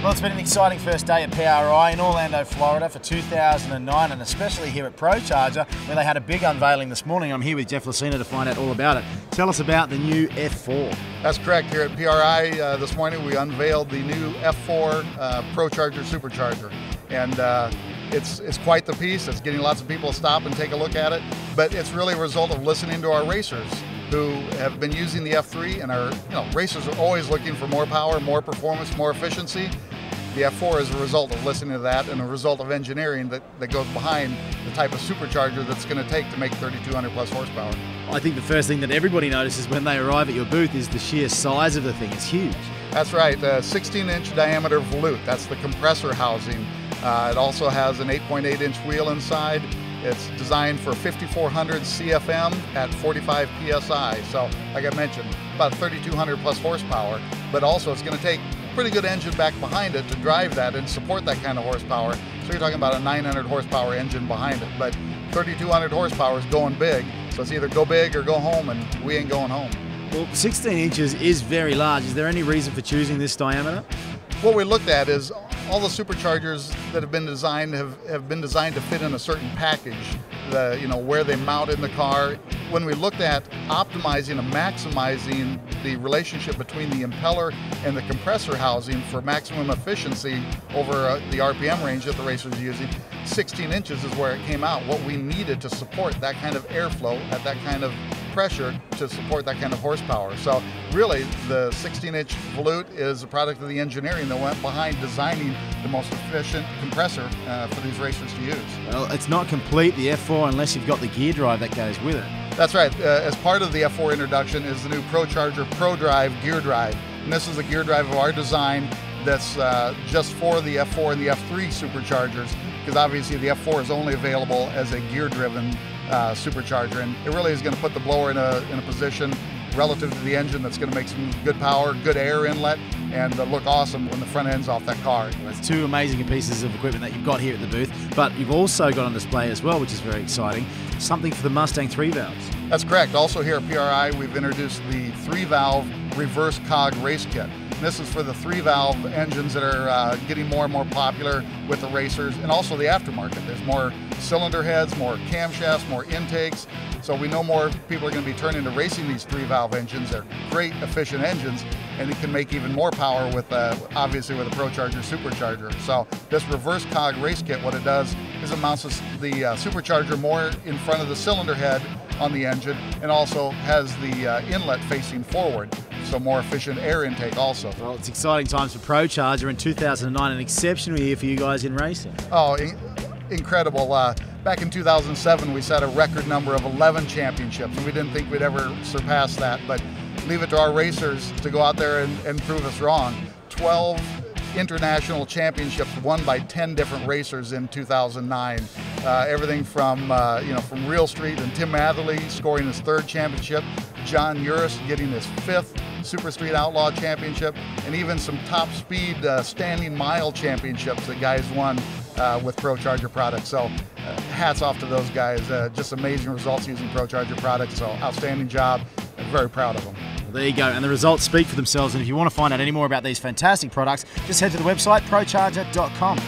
Well, it's been an exciting first day at PRI in Orlando, Florida for 2009, and especially here at ProCharger, where they had a big unveiling this morning. I'm here with Jeff Lacina to find out all about it. Tell us about the new F4. That's correct. Here at PRI this morning, we unveiled the new F4 ProCharger Supercharger. And it's quite the piece. It's getting lots of people to stop and take a look at it. But it's really a result of listening to our racers who have been using the F3, and racers are always looking for more power, more performance, more efficiency. The F4 is a result of listening to that and a result of engineering that goes behind the type of supercharger that's going to take to make 3,200 plus horsepower. I think the first thing that everybody notices when they arrive at your booth is the sheer size of the thing. It's huge. That's right, 16-inch diameter volute. That's the compressor housing. It also has an 8.8-inch wheel inside. It's designed for 5,400 CFM at 45 PSI. So, like I mentioned, about 3,200 plus horsepower, but also it's going to take a pretty good engine back behind it to drive that and support that kind of horsepower. So you're talking about a 900 horsepower engine behind it, but 3,200 horsepower is going big. So it's either go big or go home, and we ain't going home. Well, 16 inches is very large. Is there any reason for choosing this diameter? What we looked at is all the superchargers that have been designed have been designed to fit in a certain package, where they mount in the car. When we looked at optimizing and maximizing the relationship between the impeller and the compressor housing for maximum efficiency over the RPM range that the racers are using, 16 inches is where it came out. What we needed to support that kind of airflow at that kind of pressure to support that kind of horsepower. So really, the 16-inch volute is a product of the engineering that went behind designing the most efficient compressor for these racers to use. Well, it's not complete, the F4, unless you've got the gear drive that goes with it. That's right. As part of the F4 introduction is the new ProCharger ProDrive gear drive. And this is the gear drive of our design that's just for the F4 and the F3 superchargers, because obviously the F4 is only available as a gear-driven supercharger, and it really is going to put the blower in a position relative to the engine that's going to make some good power, good air inlet, and look awesome when the front end's off that car. Well, that's two amazing pieces of equipment that you've got here at the booth, but you've also got on display as well, which is very exciting, something for the Mustang 3 valves. That's correct. Also here at PRI, we've introduced the 3-valve reverse cog race kit. And this is for the 3-valve engines that are getting more and more popular with the racers, and also the aftermarket. There's more cylinder heads, more camshafts, more intakes. So we know more people are going to be turning to racing these 3-valve engines. They're great, efficient engines, and it can make even more power with, obviously, with a ProCharger supercharger. So this reverse cog race kit, what it does is it mounts the supercharger more in front of the cylinder head on the engine, and also has the inlet facing forward. So more efficient air intake also. Well, it's exciting times for ProCharger in 2009, an exceptional year for you guys in racing. Oh, incredible. Back in 2007, we set a record number of 11 championships, and we didn't think we'd ever surpass that, but leave it to our racers to go out there and prove us wrong. 12 international championships won by 10 different racers in 2009. Everything from Real Street and Tim Matherly scoring his 3rd championship, John Uris getting his 5th Super Street Outlaw Championship, and even some top speed standing mile championships that guys won with ProCharger products. So hats off to those guys. Just amazing results using ProCharger products. So outstanding job. I'm very proud of them. Well, there you go, and the results speak for themselves. And if you want to find out any more about these fantastic products, just head to the website ProCharger.com.